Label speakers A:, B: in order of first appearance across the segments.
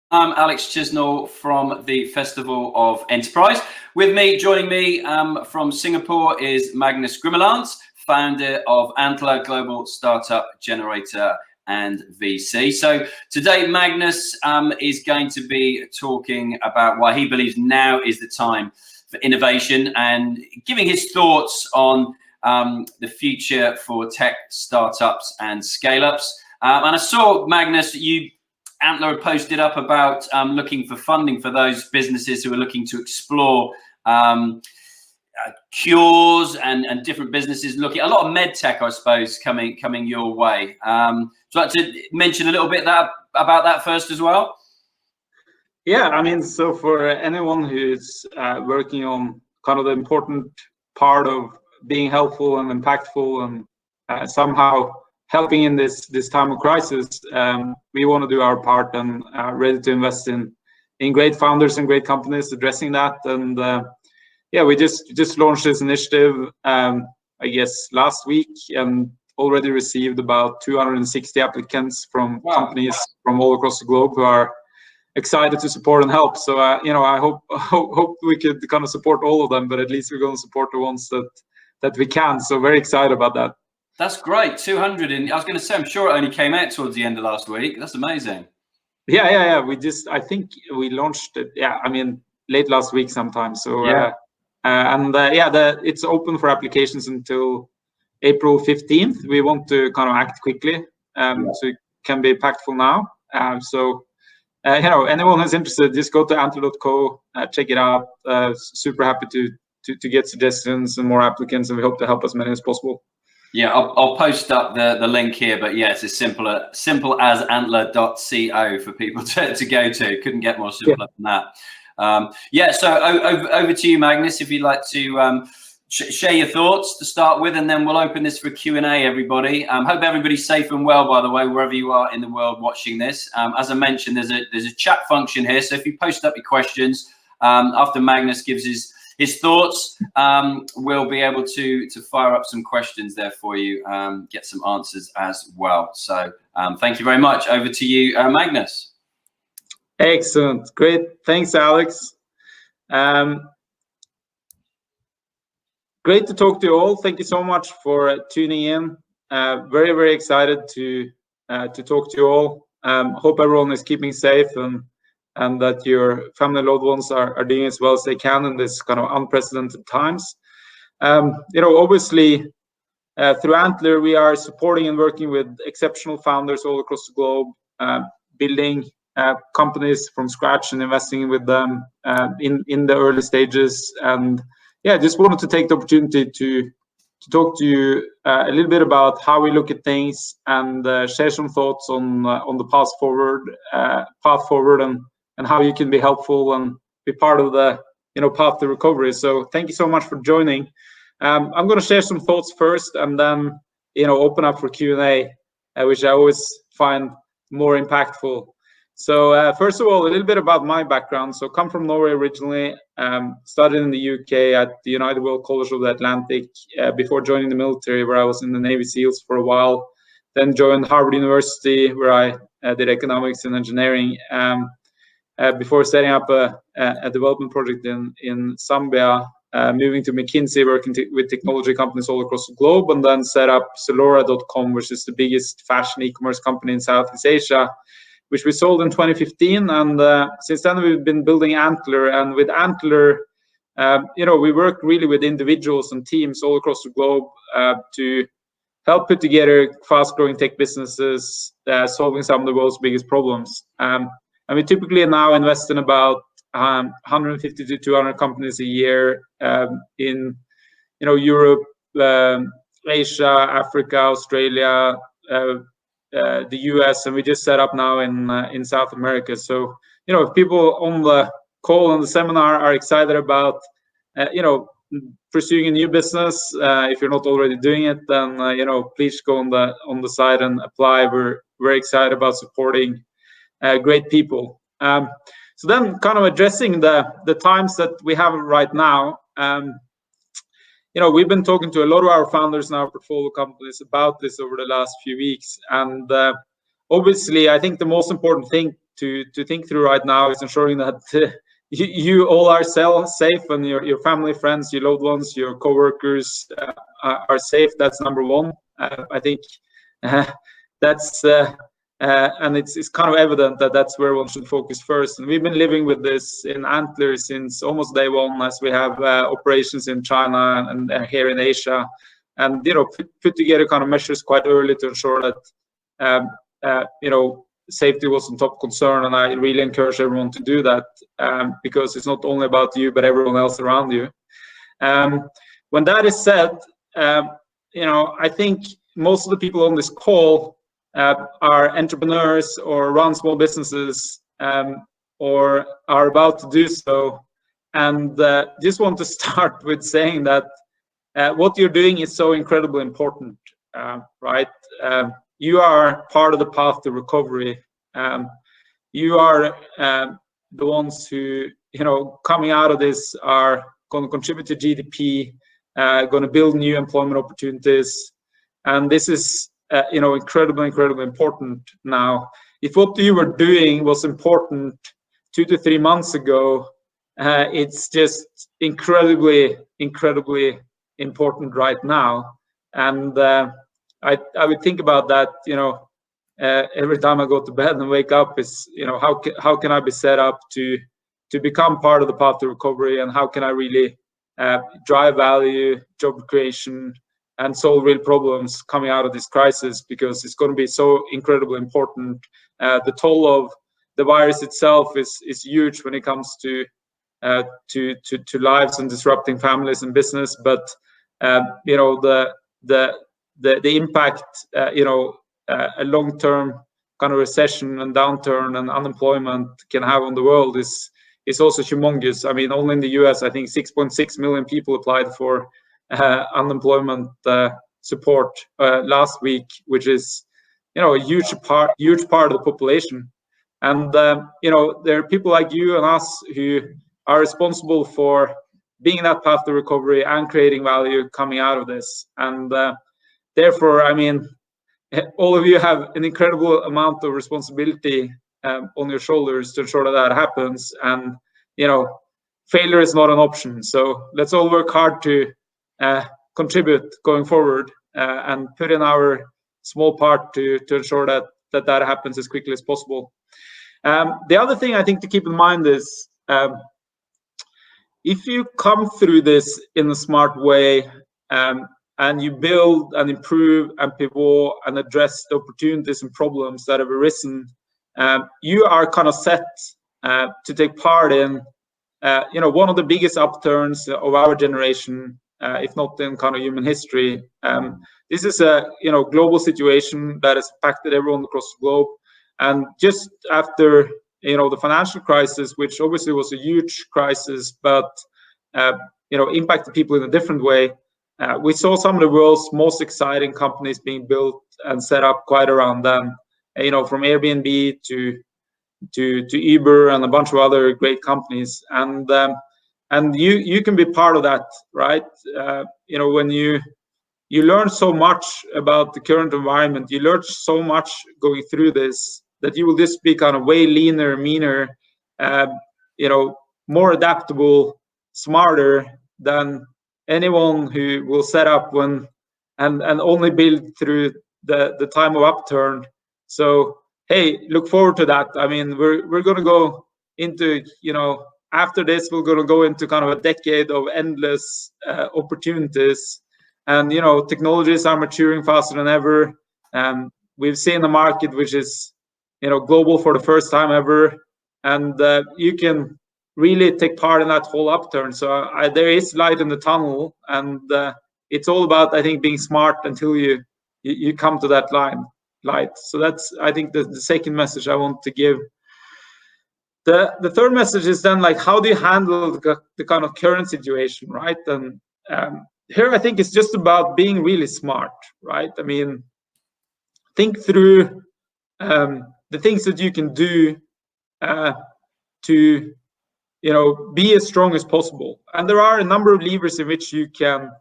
A: I'm Alex Chisnall from the Festival of Enterprise. With me, joining me from Singapore is Magnus Grimeland, founder of Antler, global startup generator and VC. So today, Magnus is going to be talking about why he believes now is the time for innovation and giving his thoughts on the future for tech startups and scale-ups. And I saw, Magnus, Antler posted up about looking for funding for those businesses who are looking to explore cures and different businesses looking, a lot of med tech, I suppose, coming your way. So I'd like to mention a little bit about that first as well.
B: Yeah, I mean, so for anyone who's working on kind of the important part of being helpful and impactful and somehow helping in this time of crisis, we want to do our part and ready to invest in great founders and great companies addressing that. And yeah, we just launched this initiative, I guess, last week, and already received about 260 applicants from companies from all across the globe who are excited to support and help. So I hope we could kind of support all of them, but at least we're going to support the ones that we can. So very excited about that.
A: That's great. 200, and I was going to say, I'm sure it only came out towards the end of last week. That's amazing.
B: Yeah. I think we launched it. Yeah, I mean, late last week sometime. So yeah, it's open for applications until April 15th. We want to kind of act quickly, so it can be impactful now. Anyone who's interested, just go to Antler.co, check it out. Super happy to get suggestions and more applicants, and we hope to help as many as possible.
A: Yeah, I'll post up the link here, but yeah, it's as simple as antler.co for people to go to. Couldn't get more simpler than that. So over to you, Magnus, if you'd like to share your thoughts to start with, and then we'll open this for Q&A, everybody. Hope everybody's safe and well, by the way, wherever you are in the world watching this. As I mentioned, there's a chat function here, so if you post up your questions after Magnus gives his thoughts, we'll be able to fire up some questions there for you, get some answers as well. So thank you very much. Over to you, Magnus.
B: Excellent. Great. Thanks, Alex. Great to talk to you all. Thank you so much for tuning in. Very, very excited to talk to you all. Hope everyone is keeping safe and that your family and loved ones are doing as well as they can in this kind of unprecedented times. Obviously, through Antler, we are supporting and working with exceptional founders all across the globe, building companies from scratch and investing with them in the early stages. And yeah, just wanted to take the opportunity to talk to you a little bit about how we look at things and share some thoughts on the path forward and how you can be helpful and be part of the path to recovery. So thank you so much for joining. I'm going to share some thoughts first, and then open up for Q&A, which I always find more impactful. So first of all, a little bit about my background. So come from Norway originally, studied in the UK at the United World College of the Atlantic before joining the military, where I was in the Navy SEALs for a while. Then joined Harvard University, where I did economics and engineering. Before setting up a development project in Zambia, moving to McKinsey, working with technology companies all across the globe, and then set up Zalora.com, which is the biggest fashion e-commerce company in Southeast Asia, which we sold in 2015. And since then, we've been building Antler. And with Antler, we work really with individuals and teams all across the globe to help put together fast-growing tech businesses, solving some of the world's biggest problems. And we typically now invest in about 150 to 200 companies a year in, Europe, Asia, Africa, Australia, the US, and we just set up now in South America. So, if people on the call and the seminar are excited about, pursuing a new business, if you're not already doing it, then please go on the site and apply. We're very excited about supporting great people. So then kind of addressing the times that we have right now, we've been talking to a lot of our founders and our portfolio companies about this over the last few weeks. And obviously, I think the most important thing to think through right now is ensuring that you all are safe, and your family, friends, your loved ones, your coworkers are safe. That's number one. I think that's and it's kind of evident that that's where one should focus first. And we've been living with this in Antler since almost day one, as we have operations in China and here in Asia, and put together kind of measures quite early to ensure that safety was a top concern. And I really encourage everyone to do that, because it's not only about you but everyone else around you. When that is said, I think most of the people on this call are entrepreneurs or run small businesses, or are about to do so. And just want to start with saying that what you're doing is so incredibly important, right? You are part of the path to recovery. You are the ones who, coming out of this, are going to contribute to GDP, going to build new employment opportunities. And this is, incredibly important now. If what you were doing was important 2 to 3 months ago, it's just incredibly important right now. And I would think about that, every time I go to bed and wake up, is, how can I be set up to become part of the path to recovery, and how can I really drive value, job creation, and solve real problems coming out of this crisis, because it's going to be so incredibly important. The toll of the virus itself is huge when it comes to lives and disrupting families and business, but the impact a long-term kind of recession and downturn and unemployment can have on the world is also humongous. I mean, only in the US, I think 6.6 million people applied for unemployment support last week, which is a huge part of the population. And there are people like you and us who are responsible for being that path to recovery and creating value coming out of this. And therefore, I mean, all of you have an incredible amount of responsibility on your shoulders to ensure that happens. And failure is not an option. So let's all work hard to contribute going forward, and put in our small part to ensure that happens as quickly as possible. The other thing I think to keep in mind is, if you come through this in a smart way, and you build and improve and pivot and address the opportunities and problems that have arisen, you are kind of set to take part in one of the biggest upturns of our generation, if not in kind of human history. This is a global situation that has impacted everyone across the globe. And just after the financial crisis, which obviously was a huge crisis, but impacted people in a different way, we saw some of the world's most exciting companies being built and set up quite around them. From Airbnb to Uber and a bunch of other great companies. And you can be part of that, right? When you learn so much about the current environment, you learn so much going through this, that you will just be kind of way leaner, meaner, more adaptable, smarter than anyone who will set up when and only build through the time of upturn. So hey, look forward to that. I mean, we're going to go into, after this, we're going to go into kind of a decade of endless opportunities. And, technologies are maturing faster than ever. We've seen a market which is, global for the first time ever. And you can really take part in that whole upturn. So there is light in the tunnel. And it's all about, I think, being smart until you come to that light. So that's, I think, the second message I want to give. The third message is then, like, how do you handle the kind of current situation, right? And here I think it's just about being really smart, right? I mean, think through the things that you can do to be as strong as possible. And there are a number of levers in which you can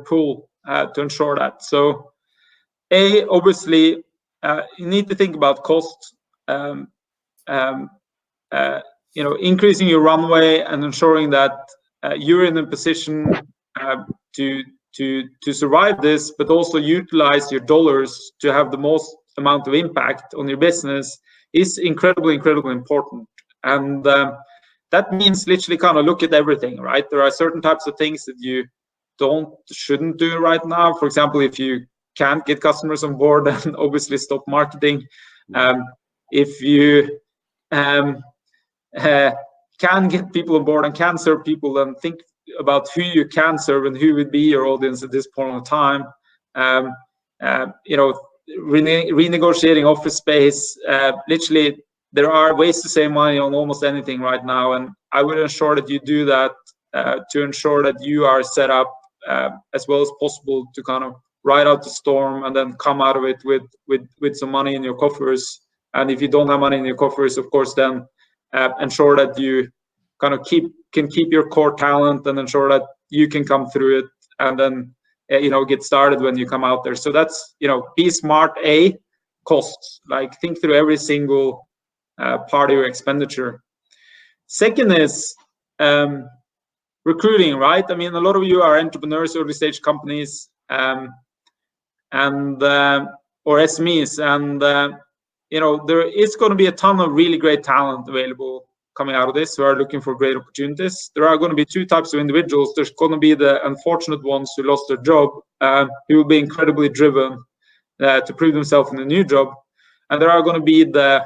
B: pull to ensure that. So obviously, you need to think about cost. increasing your runway and ensuring that you're in a position to survive this, but also utilize your dollars to have the most amount of impact on your business is incredibly important. And that means literally kind of look at everything, right? There are certain types of things that you shouldn't do right now. For example, if you can't get customers on board, then obviously stop marketing. If you can get people on board and can serve people, then think about who you can serve and who would be your audience at this point in time. Renegotiating office space. Literally, there are ways to save money on almost anything right now, and I would ensure that you do that to ensure that you are set up as well as possible to kind of ride out the storm and then come out of it with some money in your coffers. And if you don't have money in your coffers, of course, then ensure that you kind of can keep your core talent and ensure that you can come through it and then get started when you come out there. So that's be smart. Costs, like think through every single part of your expenditure. Second is recruiting, right? I mean, a lot of you are entrepreneurs, early stage companies, or SMEs, and there is going to be a ton of really great talent available coming out of this who are looking for great opportunities. There are going to be two types of individuals. There's going to be the unfortunate ones who lost their job, who will be incredibly driven to prove themselves in a new job, and there are going to be the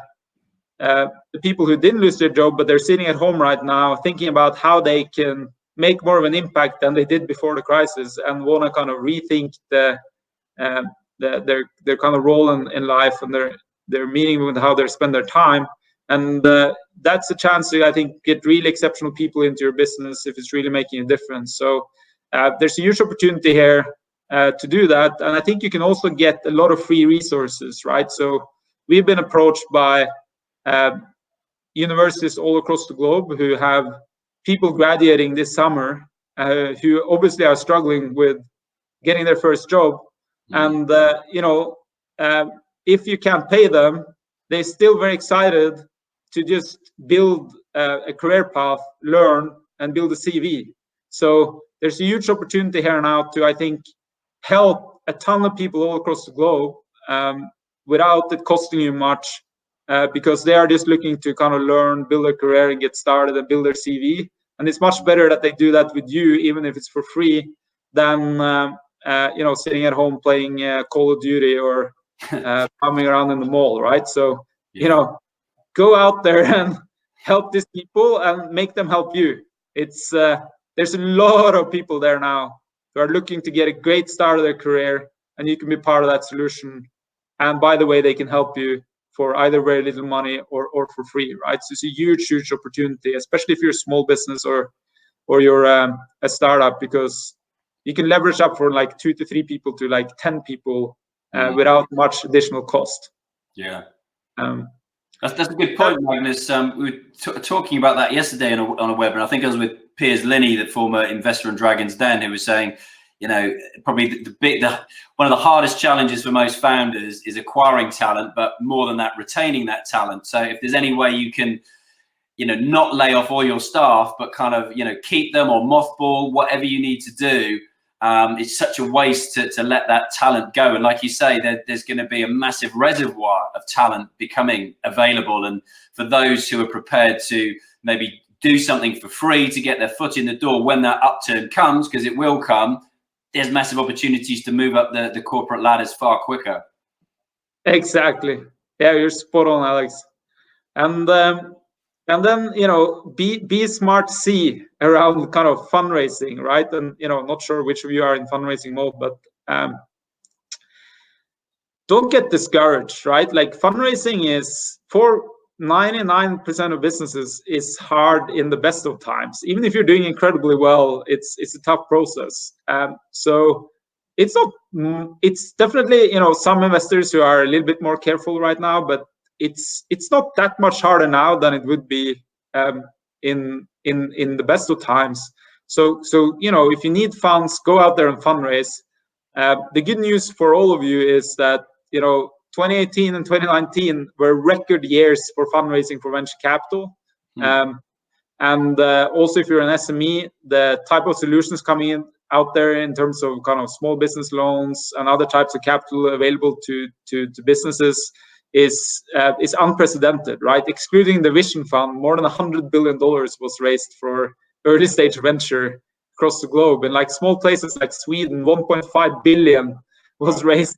B: people who didn't lose their job, but they're sitting at home right now thinking about how they can make more of an impact than they did before the crisis, and want to kind of rethink their kind of role in life and their meaning with how they spend their time. And that's a chance to, I think, get really exceptional people into your business if it's really making a difference. So there's a huge opportunity here to do that, and I think you can also get a lot of free resources, right? So we've been approached by universities all across the globe who have people graduating this summer who obviously are struggling with getting their first job. And if you can't pay them, they're still very excited to just build a career path, learn, and build a CV. So there's a huge opportunity here now to, I think, help a ton of people all across the globe without it costing you much, because they are just looking to kind of learn, build their career, and get started and build their CV. And it's much better that they do that with you, even if it's for free, than sitting at home playing Call of Duty or roaming around in the mall, right? So go out there and help these people and make them help you. It's there's a lot of people there now who are looking to get a great start of their career, and you can be part of that solution. And by the way, they can help you for either very little money or for free, right? So it's a huge opportunity, especially if you're a small business or you're a startup, because you can leverage up from like 2 to 3 people to like 10 people without much additional cost.
A: Yeah. That's a good point, Magnus. We were talking about that yesterday on a webinar. I think I was with Piers Linney, the former investor in Dragon's Den, who was saying, probably one of the hardest challenges for most founders is acquiring talent, but more than that, retaining that talent. So if there's any way you can, not lay off all your staff, but kind of, keep them or mothball, whatever you need to do, it's such a waste to let that talent go. And like you say, there's going to be a massive reservoir of talent becoming available. And for those who are prepared to maybe do something for free to get their foot in the door when that upturn comes, because it will come, there's massive opportunities to move up the corporate ladders far quicker.
B: Exactly. Yeah, you're spot on, Alex. And then be smart C around kind of fundraising, right? And not sure which of you are in fundraising mode, but don't get discouraged, right? Like fundraising is, for 99% of businesses, is hard in the best of times. Even if you're doing incredibly well, it's a tough process. So it's not. It's definitely some investors who are a little bit more careful right now, but it's not that much harder now than it would be in the best of times. So if you need funds, go out there and fundraise. The good news for all of you is that 2018 and 2019 were record years for fundraising for venture capital. And also, if you're an SME, the type of solutions coming in out there in terms of kind of small business loans and other types of capital available to businesses is unprecedented, right? Excluding the Vision Fund, more than $100 billion was raised for early stage venture across the globe. And like small places like Sweden, 1.5 billion was raised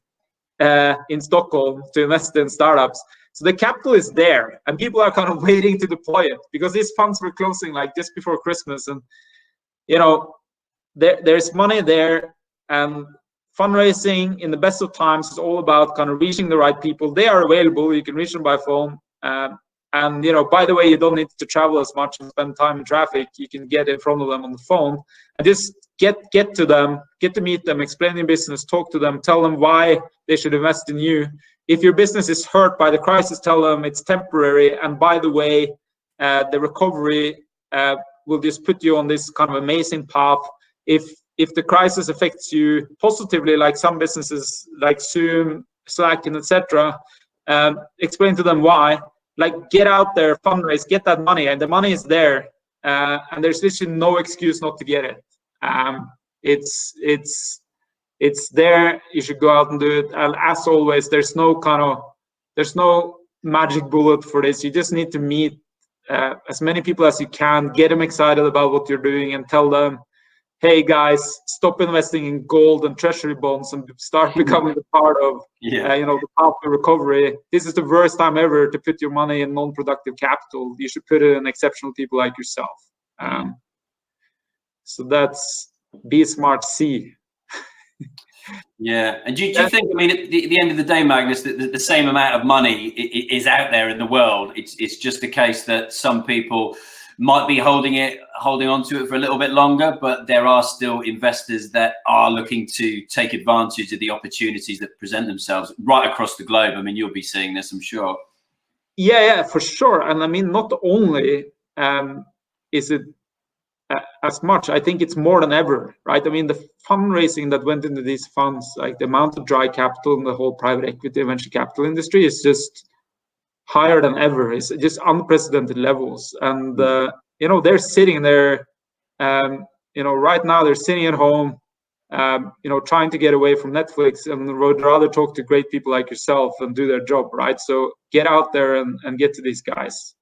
B: in Stockholm to invest in startups. So the capital is there, and people are kind of waiting to deploy it because these funds were closing like just before Christmas, and there's money there. And fundraising in the best of times is all about kind of reaching the right people. They are available. You can reach them by phone. And by the way, you don't need to travel as much and spend time in traffic. You can get in front of them on the phone and just get to them, get to meet them, explain your business, talk to them, tell them why they should invest in you. If your business is hurt by the crisis, tell them it's temporary. And by the way, the recovery will just put you on this kind of amazing path. If the crisis affects you positively, like some businesses like Zoom, Slack, and etc., explain to them why. Like, get out there, fundraise, get that money, and the money is there, and there's literally no excuse not to get it. It's there. You should go out and do it. And as always, there's no magic bullet for this. You just need to meet as many people as you can, get them excited about what you're doing, and tell them, hey guys, stop investing in gold and treasury bonds and start becoming a part of the path to recovery. This is the worst time ever to put your money in non-productive capital. You should put it in exceptional people like yourself. So that's Be Smart C.
A: Yeah, and do you think, I mean, at the end of the day, Magnus, that the same amount of money is out there in the world? It's just a case that some people might be holding on to it for a little bit longer, but there are still investors that are looking to take advantage of the opportunities that present themselves right across the globe. I mean, you'll be seeing this, I'm sure.
B: Yeah, for sure. And I mean, not only is it as much, I think it's more than ever, right? I mean, the fundraising that went into these funds, like the amount of dry capital in the whole private equity venture capital industry is just higher than ever. It's just unprecedented levels. And they're sitting there, right now they're sitting at home, trying to get away from Netflix, and would rather talk to great people like yourself and do their job, right? So get out there and get to these guys.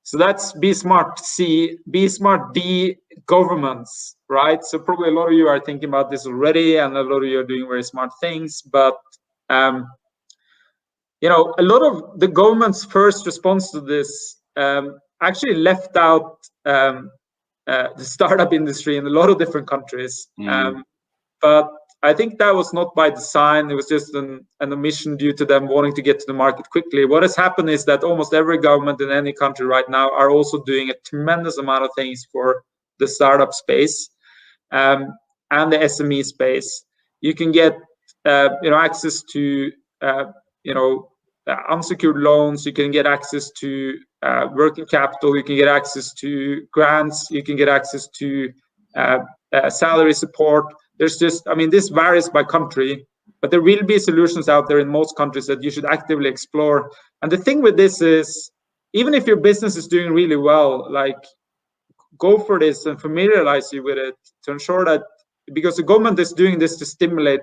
B: So that's Be Smart C. Be Smart D, governments, right? So probably a lot of you are thinking about this already, and a lot of you are doing very smart things, but a lot of the government's first response to this actually left out the startup industry in a lot of different countries. But I think that was not by design. It was just an omission due to them wanting to get to the market quickly. What has happened is that almost every government in any country right now are also doing a tremendous amount of things for the startup space and the SME space. You can get access to unsecured loans. You can get access to working capital. You can get access to grants. You can get access to salary support. There's just, I mean, this varies by country, but there will be solutions out there in most countries that you should actively explore. And the thing with this is, even if your business is doing really well, like, go for this and familiarize you with it to ensure that, because the government is doing this to stimulate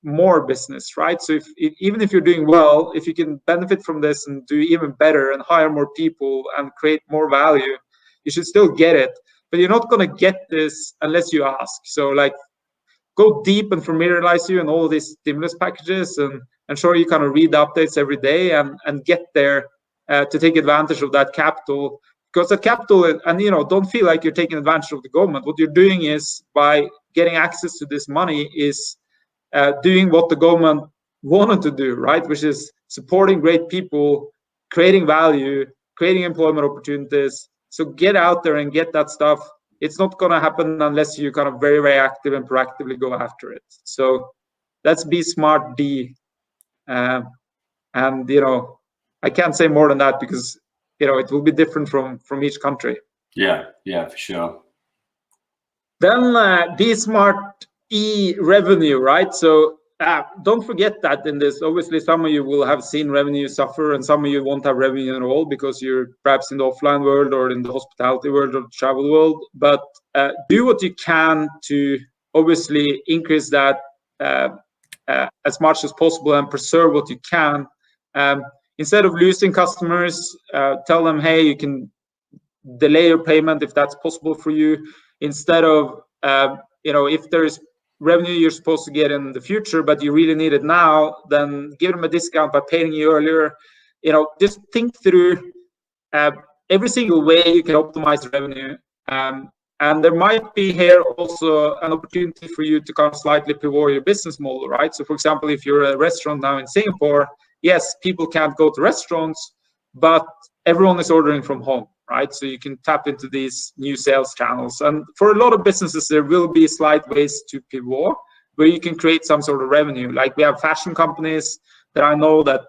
B: more business, right? So even if you're doing well, if you can benefit from this and do even better and hire more people and create more value, you should still get it. But you're not going to get this unless you ask. So like, go deep and familiarize you in all of these stimulus packages, and ensure you kind of read the updates every day and get there to take advantage of that capital. Because the capital, and don't feel like you're taking advantage of the government. What you're doing is, by getting access to this money, is doing what the government wanted to do, right? Which is supporting great people, creating value, creating employment opportunities. So get out there and get that stuff. It's not going to happen unless you kind of very, very active and proactively go after it. So that's Be Smart D. And I can't say more than that, because it will be different from each country.
A: Yeah, for sure.
B: Then Be Smart E, revenue, right? So don't forget that in this, obviously, some of you will have seen revenue suffer, and some of you won't have revenue at all because you're perhaps in the offline world or in the hospitality world or the travel world. But do what you can to obviously increase that as much as possible and preserve what you can. Instead of losing customers, tell them, hey, you can delay your payment if that's possible for you. Instead of, if there's revenue you're supposed to get in the future, but you really need it now, then give them a discount by paying you earlier. Just think through every single way you can optimize revenue. And there might be here also an opportunity for you to kind of slightly pivot your business model, right? So for example, if you're a restaurant now in Singapore, yes, people can't go to restaurants, but everyone is ordering from home, right? So you can tap into these new sales channels. And for a lot of businesses, there will be slight ways to pivot where you can create some sort of revenue. Like we have fashion companies that I know that,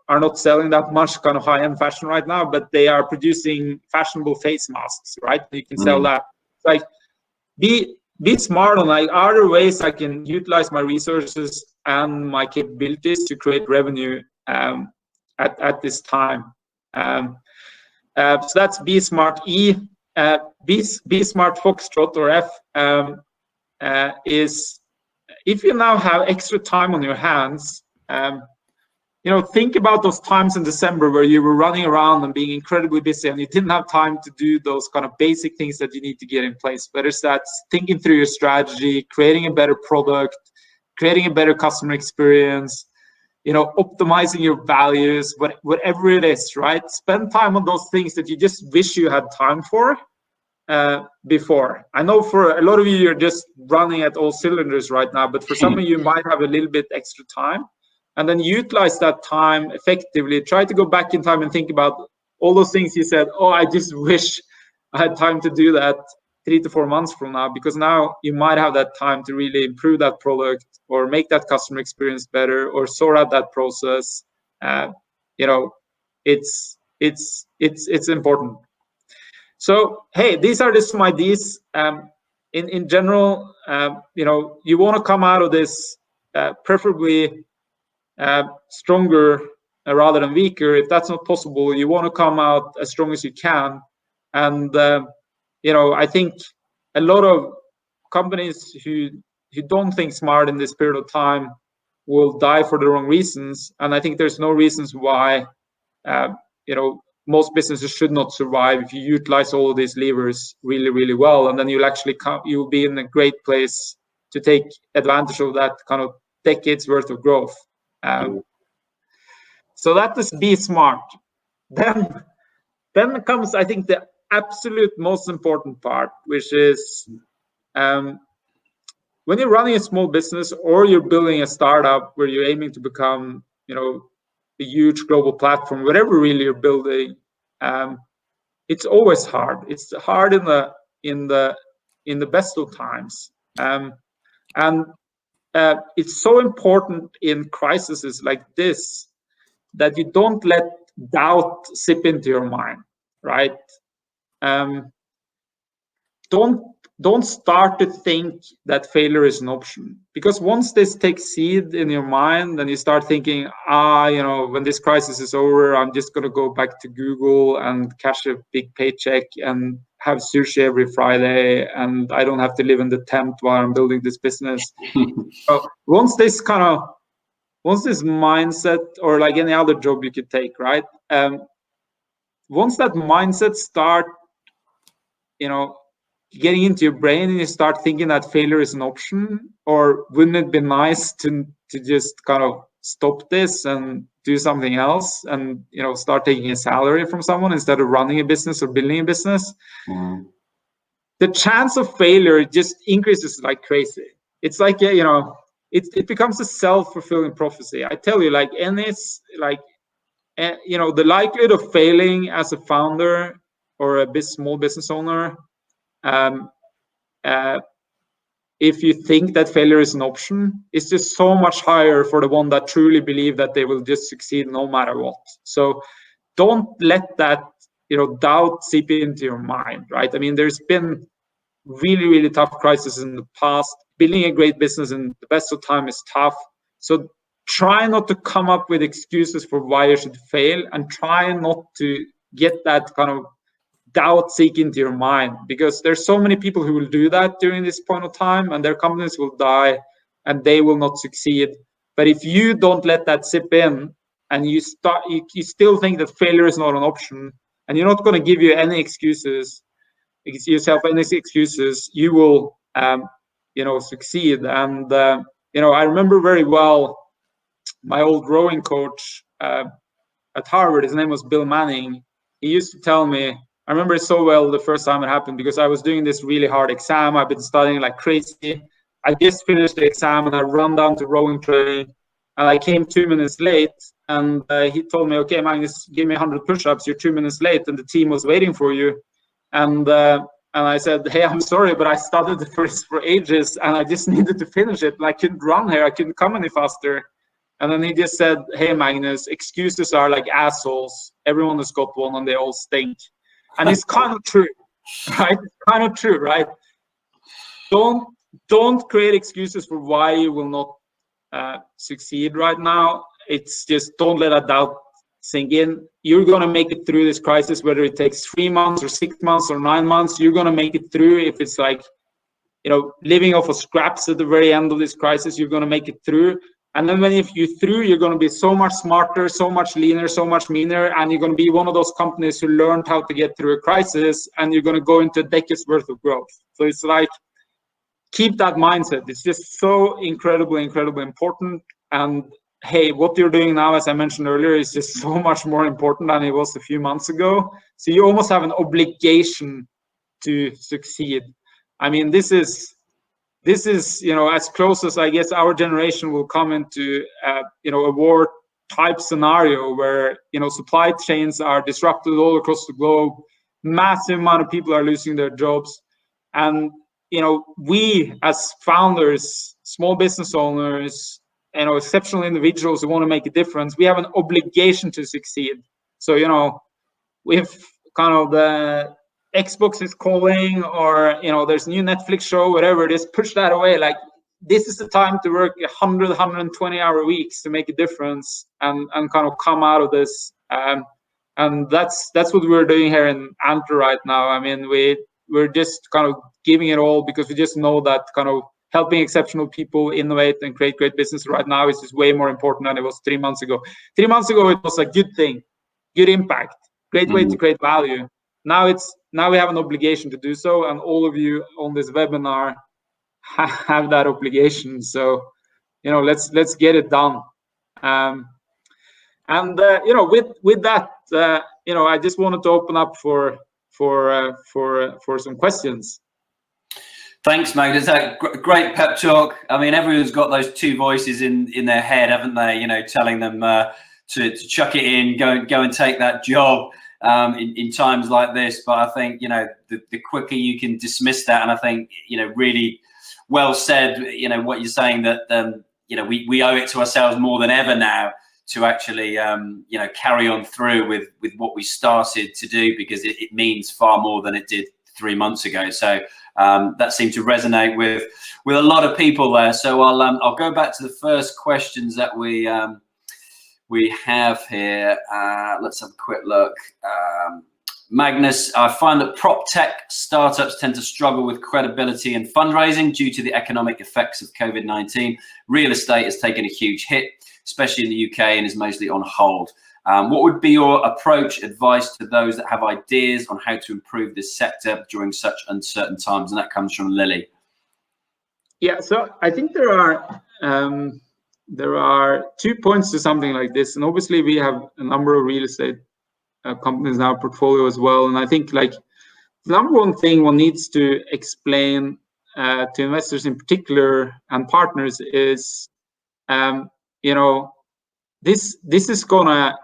B: are not selling that much kind of high-end fashion right now, but they are producing fashionable face masks, right? You can sell that. Like, be smart on like, are there ways I can utilize my resources and my capabilities to create revenue at this time? So that's be smart. E, be smart foxtrot, or F, is if you now have extra time on your hands, think about those times in December where you were running around and being incredibly busy and you didn't have time to do those kind of basic things that you need to get in place. Whether that's thinking through your strategy, creating a better product, creating a better customer experience, optimizing your values, whatever it is, right? Spend time on those things that you just wish you had time for before. I know for a lot of you, you're just running at all cylinders right now, but for some of you might have a little bit extra time. And then utilize that time effectively. Try to go back in time and think about all those things you said, oh, I just wish I had time to do that 3 to 4 months from now, because now you might have that time to really improve that product or make that customer experience better or sort out that process. It's important. So, hey, these are just some ideas. In general, you want to come out of this preferably stronger rather than weaker. If that's not possible, you want to come out as strong as you can. And I think a lot of companies who don't think smart in this period of time will die for the wrong reasons. And I think there's no reasons why most businesses should not survive if you utilize all of these levers really, really well. And then you'll be in a great place to take advantage of that kind of decades worth of growth. So that is be smart. Then comes, I think, the absolute most important part, which is when you're running a small business or you're building a startup where you're aiming to become, a huge global platform, whatever really you're building, it's always hard. It's hard in the best of times, and it's so important in crises like this that you don't let doubt seep into your mind, right? Don't start to think that failure is an option, because once this takes seed in your mind, then you start thinking, when this crisis is over, I'm just going to go back to Google and cash a big paycheck and have sushi every Friday, and I don't have to live in the tent while I'm building this business. So once this mindset, or like any other job you could take, right? Once that mindset start, getting into your brain and you start thinking that failure is an option, or wouldn't it be nice to just kind of stop this and do something else and, start taking a salary from someone instead of running a business or building a business, the chance of failure just increases like crazy. It's like, it becomes a self-fulfilling prophecy. I tell you, and it's like, the likelihood of failing as a founder or a small business owner, if you think that failure is an option, it's just so much higher for the one that truly believe that they will just succeed no matter what. So don't let that doubt seep into your mind, right? I mean, there's been really, really tough crises in the past. Building a great business in the best of time is tough. So try not to come up with excuses for why you should fail, and try not to get that kind of doubt seek into your mind, because there's so many people who will do that during this point of time, and their companies will die and they will not succeed. But if you don't let that sip in, and you still think that failure is not an option, and you're not going to give you any excuses, yourself any excuses, you will succeed. And I remember very well my old rowing coach at Harvard. His name was Bill Manning. He used to tell me, I remember it so well the first time it happened, because I was doing this really hard exam. I've been studying like crazy. I just finished the exam and I run down to rowing training, and I came 2 minutes late. And he told me, okay, Magnus, give me 100 push-ups. You're 2 minutes late, and the team was waiting for you. And I said, hey, I'm sorry, but I studied for ages, and I just needed to finish it. And I couldn't run here. I couldn't come any faster. And then he just said, hey, Magnus, excuses are like assholes. Everyone has got one, and they all stink. And it's kind of true, right? It's kind of true, right? Don't create excuses for why you will not succeed right now. It's just, don't let that doubt sink in. You're going to make it through this crisis, whether it takes 3 months or 6 months or 9 months. You're going to make it through. If it's like, living off of scraps at the very end of this crisis, you're going to make it through. And then when if you're through, you're going to be so much smarter, so much leaner, so much meaner, and you're going to be one of those companies who learned how to get through a crisis, and you're going to go into a decade's worth of growth. So it's like, keep that mindset. It's just so incredibly, incredibly important. And hey, what you're doing now, as I mentioned earlier, is just so much more important than it was a few months ago. So you almost have an obligation to succeed. I mean, this is as close as I guess our generation will come into a war type scenario where supply chains are disrupted all across the globe, massive amount of people are losing their jobs, and we as founders, small business owners, exceptional individuals who want to make a difference, we have an obligation to succeed. So if kind of the Xbox is calling, or there's a new Netflix show, whatever it is, push that away. Like, this is the time to work 120-hour weeks to make a difference and kind of come out of this. And that's what we're doing here in Antler right now. I mean, we're just kind of giving it all, because we just know that kind of helping exceptional people innovate and create great business right now is just way more important than it was 3 months ago. 3 months ago, it was a good thing, good impact, great way to create value. Now we have an obligation to do so, and all of you on this webinar have that obligation. So let's get it done. With that, I just wanted to open up for some questions.
A: Thanks, Magnus. Great pep talk. I mean, everyone's got those two voices in their head, haven't they? Telling them to chuck it in, go and take that job in times like this. But I think the quicker you can dismiss that, and I think really well said. What you're saying, that we owe it to ourselves more than ever now to actually carry on through with what we started to do, because it means far more than it did 3 months ago. So that seemed to resonate with a lot of people there. So I'll go back to the first questions that we have here. Let's have a quick look. Magnus, I find that prop tech startups tend to struggle with credibility and fundraising due to the economic effects of COVID-19. Real estate has taken a huge hit, especially in the UK, and is mostly on hold. What would be your advice to those that have ideas on how to improve this sector during such uncertain times? And that comes from Lily.
B: Yeah, so I think there are 2 points to something like this, and obviously we have a number of real estate companies in our portfolio as well. And I think like the number one thing one needs to explain to investors in particular and partners is, this is gonna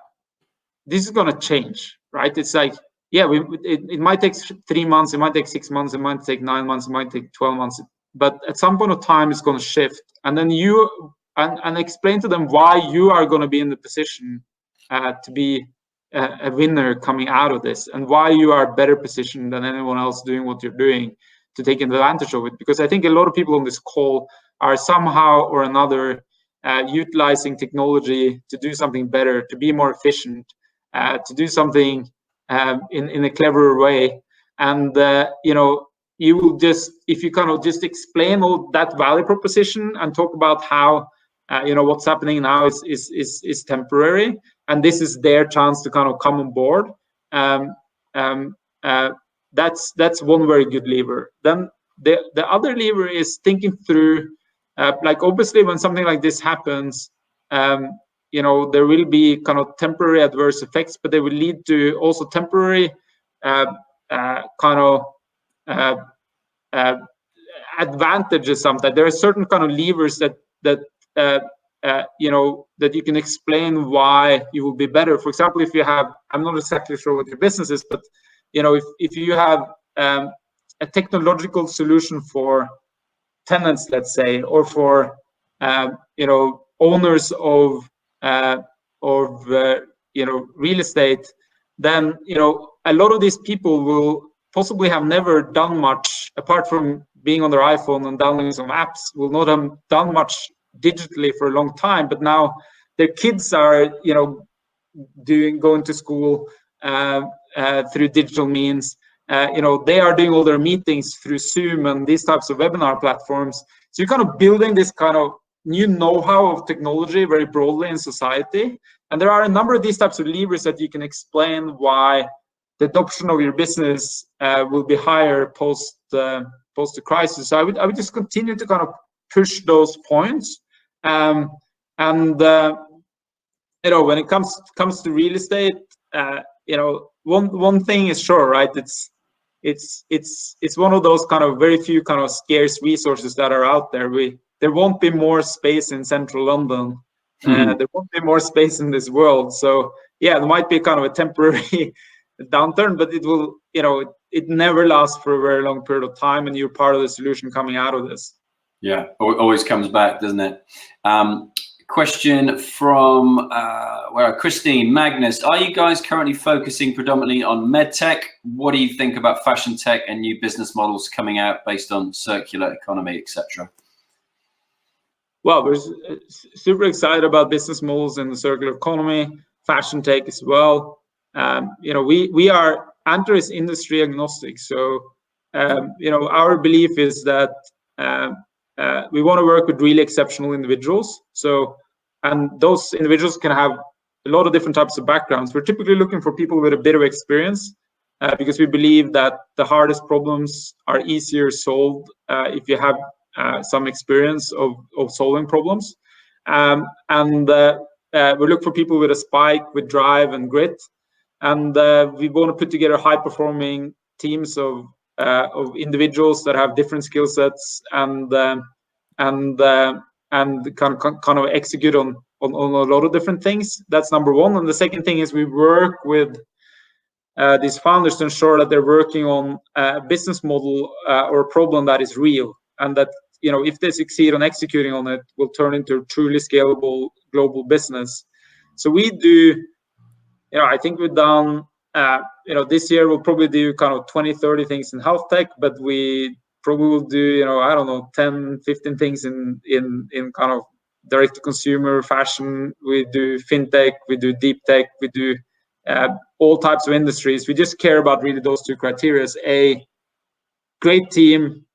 B: change, right? It's like, yeah, it might take 3 months, it might take 6 months, it might take 9 months, it might take 12 months, but at some point of time it's going to shift. And then you and explain to them why you are going to be in the position to be a winner coming out of this, and why you are better positioned than anyone else doing what you're doing take advantage of it, because I think a lot of people on this call are somehow or another utilizing technology to do something better, to be more efficient, to do something in a cleverer way. And you will just, if you kind of just explain all that value proposition and talk about how what's happening now is temporary, and this is their chance to kind of come on board. That's one very good lever. Then the other lever is thinking through, like obviously when something like this happens, there will be kind of temporary adverse effects, but they will lead to also temporary advantages. Sometimes there are certain kind of levers that you can explain why you will be better. For example, if you have, I'm not exactly sure what your business is, but if you have a technological solution for tenants, let's say, or for owners of real estate, then a lot of these people will possibly have never done much apart from being on their iPhone and downloading some apps, will not have done much digitally for a long time, but now their kids are going to school through digital means. They are doing all their meetings through Zoom and these types of webinar platforms. So you're kind of building this kind of new know-how of technology very broadly in society. And there are a number of these types of levers that you can explain why the adoption of your business will be higher post the crisis. So I would just continue to kind of push those points. When it comes to real estate, one thing is sure, right? It's one of those kind of very few kind of scarce resources that are out there. There won't be more space in central London. There won't be more space in this world. So yeah, there might be kind of a temporary downturn, but it will, it never lasts for a very long period of time, and you're part of the solution coming out of this.
A: Yeah, always comes back, doesn't it? Question from Christine. Magnus, are you guys currently focusing predominantly on medtech? What do you think about fashion tech and new business models coming out based on circular economy, etc.?
B: Well, we're super excited about business models in the circular economy, fashion tech as well. We are, Antler is industry agnostic. So, our belief is that we want to work with really exceptional individuals. So, and those individuals can have a lot of different types of backgrounds. We're typically looking for people with a bit of experience because we believe that the hardest problems are easier solved if you have some experience of solving problems. We look for people with a spike, with drive and grit. And we want to put together high-performing teams of individuals that have different skill sets and kind of execute on a lot of different things. That's number one. And the second thing is we work with these founders to ensure that they're working on a business model or a problem that is real, and that if they succeed on executing on it, will turn into a truly scalable global business. So we do. I think we've done. This year we'll probably do kind of 20-30 things in health tech, but we probably will do, 10-15 things in kind of direct to consumer fashion. We do fintech, we do deep tech, we do all types of industries. We just care about really those two criteria: a great team,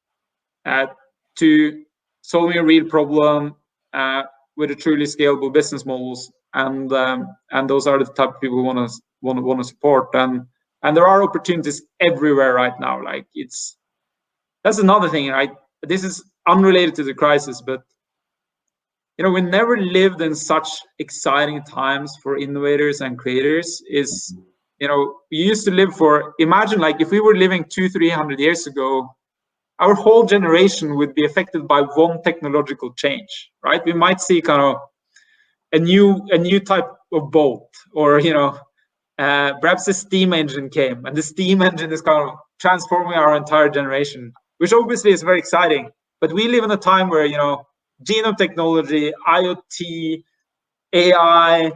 B: to solving a real problem with a truly scalable business models, and those are the type of people we want to support. And there are opportunities everywhere right now. Like that's another thing, right? This is unrelated to the crisis, but we never lived in such exciting times for innovators and creators. We used to live for, imagine like if we were living 200-300 years ago, our whole generation would be affected by one technological change, right? We might see kind of a new type of boat, or perhaps a steam engine came, and the steam engine is kind of transforming our entire generation, which obviously is very exciting. But we live in a time where genome technology, IoT, AI,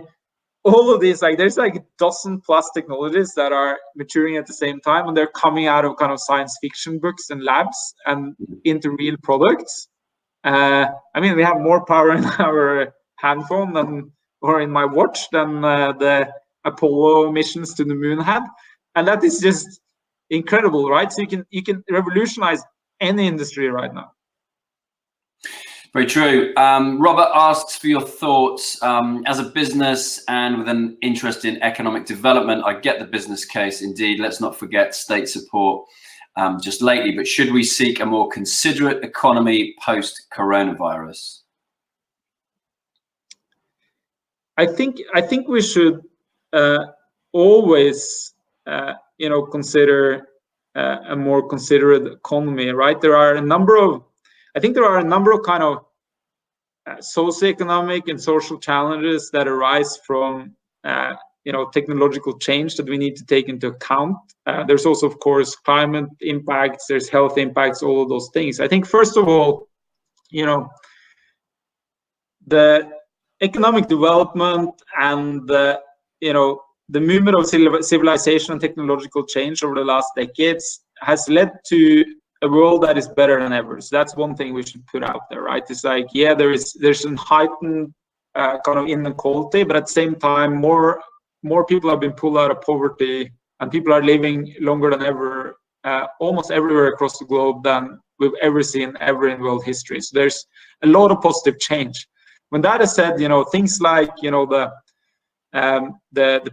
B: all of these, like there's like a dozen plus technologies that are maturing at the same time, and they're coming out of kind of science fiction books and labs and into real products. I mean, we have more power in our handphone than, or in my watch, than the Apollo missions to the moon had, and that is just incredible, right? So you can revolutionize any industry right now.
A: Very true. Robert asks for your thoughts. As a business and with an interest in economic development, I get the business case. Indeed, let's not forget state support just lately, but should we seek a more considerate economy post-coronavirus?
B: I think we should always, consider a more considerate economy, right? There are a number of kind of socioeconomic and social challenges that arise from technological change that we need to take into account. There's also, of course, climate impacts, there's health impacts, all of those things. I think first of all, the economic development and the movement of civilization and technological change over the last decades has led to a world that is better than ever. So that's one thing we should put out there, right? It's like, yeah, there's a heightened kind of inequality, but at the same time, more people have been pulled out of poverty, and people are living longer than ever, almost everywhere across the globe than we've ever seen ever in world history. So there's a lot of positive change. When that is said, things like the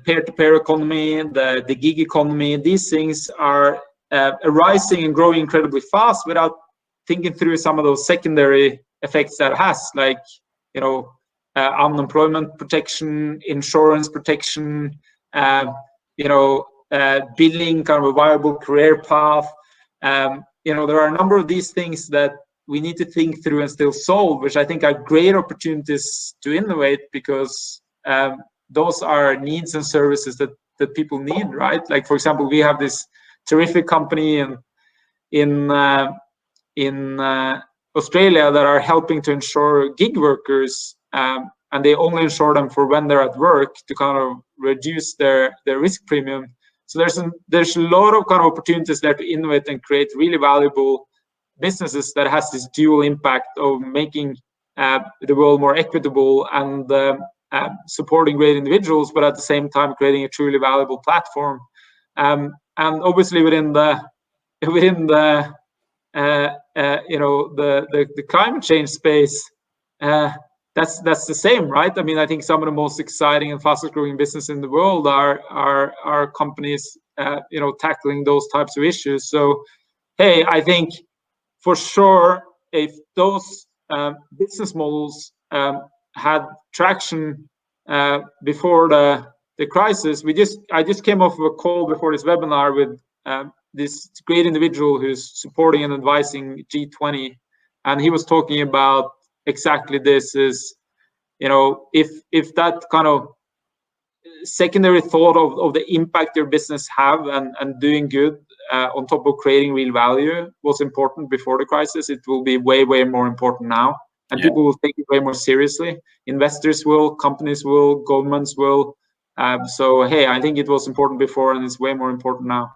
B: peer-to-peer economy, the gig economy, these things are arising and growing incredibly fast without thinking through some of those secondary effects that it has, like unemployment protection, insurance protection, building kind of a viable career path. There are a number of these things that we need to think through and still solve, which I think are great opportunities to innovate, because those are needs and services that people need, right? Like, for example, we have this terrific company in Australia that are helping to insure gig workers, and they only insure them for when they're at work to kind of reduce their risk premium. So there's a lot of kind of opportunities there to innovate and create really valuable businesses that has this dual impact of making the world more equitable and supporting great individuals, but at the same time creating a truly valuable platform. And obviously within the climate change space, that's the same, right? I mean, I think some of the most exciting and fastest growing businesses in the world are companies tackling those types of issues. So hey, I think for sure, if those business models had traction before the crisis, I just came off of a call before this webinar with this great individual who's supporting and advising G20, and he was talking about exactly this: is if that kind of secondary thought of the impact your business have and doing good on top of creating real value was important before the crisis, it will be way more important now, and people will take it way more seriously. Investors will, companies will, governments will. So hey, I think it was important before, and it's way more important now.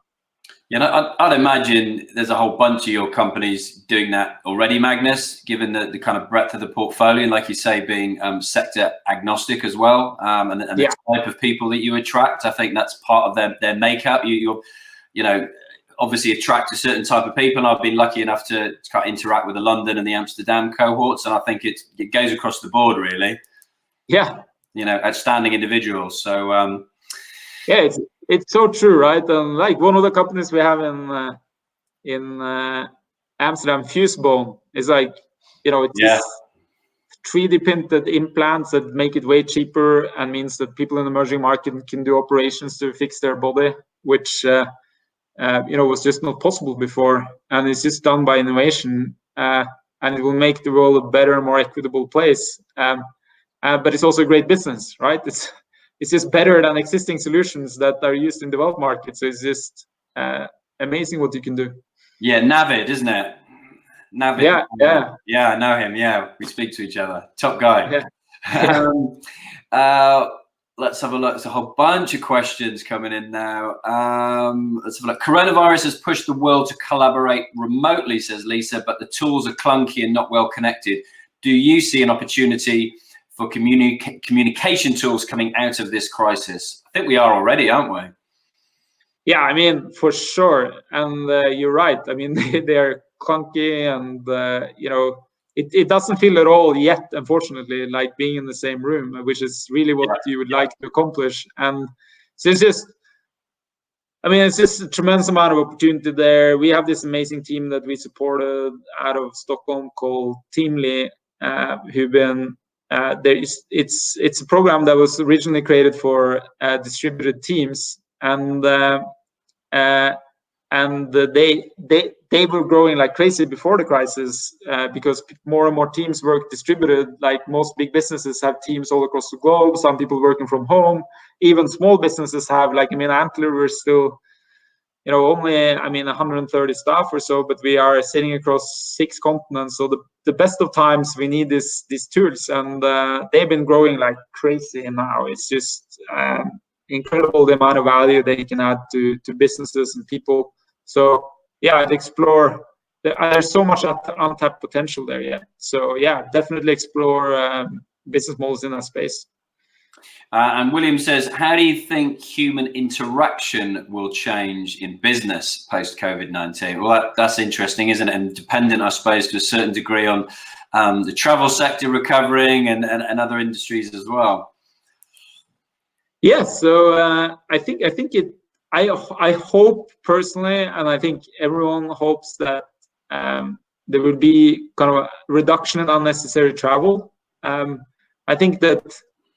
A: I'd imagine there's a whole bunch of your companies doing that already, Magnus, given the kind of breadth of the portfolio, and like you say, being sector agnostic as well, and the type of people that you attract. I think that's part of their makeup. You obviously attract a certain type of people, and I've been lucky enough to kind of interact with the London and the Amsterdam cohorts, and I think it goes across the board, really.
B: Yeah.
A: Outstanding individuals. So
B: it's so true, right? And like one of the companies we have in Amsterdam, Fusebone, is like it's 3D printed implants that make it way cheaper and means that people in the emerging market can do operations to fix their body, which was just not possible before, and it's just done by innovation, and it will make the world a better, more equitable place. But it's also a great business, right? It's just better than existing solutions that are used in developed markets. So it's just amazing what you can do.
A: Yeah, Navid, isn't it? Navid. Yeah, I know him. Yeah, we speak to each other. Top guy.
B: Yeah.
A: let's have a look. There's a whole bunch of questions coming in now. Let's have a look. Coronavirus has pushed the world to collaborate remotely, says Lisa, but the tools are clunky and not well connected. Do you see an opportunity for communication tools coming out of this crisis? I think we are already, aren't we?
B: Yeah, I mean, for sure. And you're right. I mean, they are clunky, and you know, it doesn't feel at all yet, unfortunately, like being in the same room, which is really what you would like to accomplish. And so it's just, I mean, it's just a tremendous amount of opportunity there. We have this amazing team that we supported out of Stockholm called Teamly, who've been it's a program that was originally created for distributed teams, and they were growing like crazy before the crisis, because more and more teams work distributed. Like most big businesses have teams all across the globe, some people working from home, even small businesses have, like, I mean, Antler, we're still, you know, only, I mean, 130 staff or so, but we are sitting across 6 continents. So the best of times we need these tools, and they've been growing like crazy now. It's just incredible the amount of value they can add to businesses and people. So yeah, I'd explore. There's so much untapped potential there yet. So yeah, definitely explore business models in that space.
A: And William says, how do you think human interaction will change in business post COVID-19? Well, that's interesting, isn't it? And dependent, I suppose, to a certain degree on the travel sector recovering and other industries as well.
B: Yeah, so I think it. I hope personally, and I think everyone hopes that there will be kind of a reduction in unnecessary travel. I think that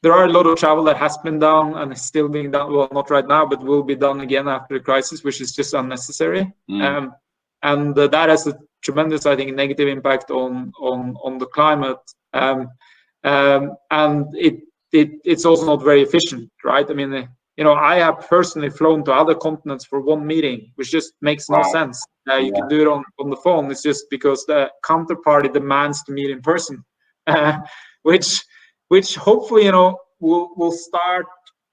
B: there are a lot of travel that has been done and is still being done. Well, not right now, but will be done again after the crisis, which is just unnecessary. And that has a tremendous, I think, negative impact on the climate. And it's also not very efficient, right? I mean, you know, I have personally flown to other continents for one meeting, which just makes no sense. You can do it on the phone. It's just because the counterparty demands to meet in person, which hopefully, you know, will start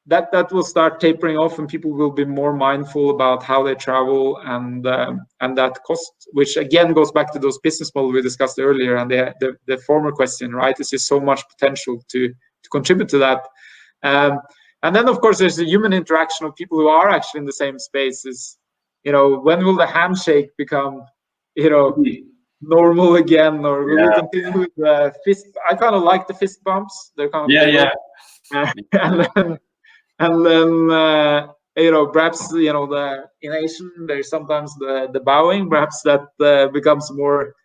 B: that will start tapering off, and people will be more mindful about how they travel and that cost, which again goes back to those business models we discussed earlier and the former question, right? There's just so much potential to contribute to that. And then, of course, there's the human interaction of people who are actually in the same spaces. You know, when will the handshake become, you know, normal again, or will we continue with the fist? I kind of like the fist bumps. They're kind of and then you know, perhaps, you know, in Asian there's sometimes the bowing. Perhaps that becomes more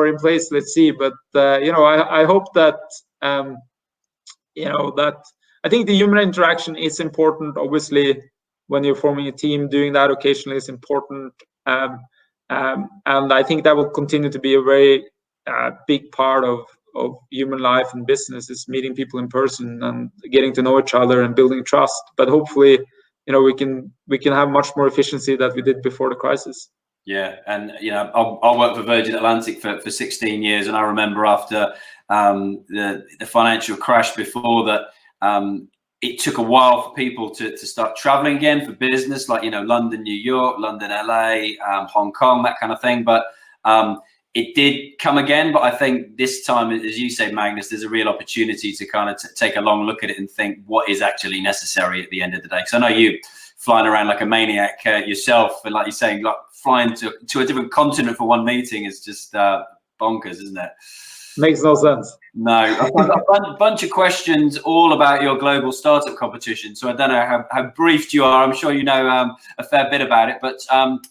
B: in place. Let's see. But you know, I hope that you know, that I think the human interaction is important. Obviously, when you're forming a team, doing that occasionally is important. And I think that will continue to be a very big part of human life and business, is meeting people in person and getting to know each other and building trust. But hopefully, you know, we can have much more efficiency than we did before the crisis.
A: Yeah, and you know, I worked for Virgin Atlantic for 16 years, and I remember after the financial crash before that, it took a while for people to start traveling again for business, like, you know, London, New York, London, LA, Hong Kong, that kind of thing. But it did come again. But I think this time, as you say, Magnus, there's a real opportunity to kind of take a long look at it and think what is actually necessary at the end of the day. Because I know you flying around like a maniac yourself, and like you're saying, like flying to a different continent for one meeting is just bonkers, isn't it?
B: Makes no sense.
A: No, I've got a bunch of questions all about your global startup competition. So I don't know how briefed you are. I'm sure you know a fair bit about it. But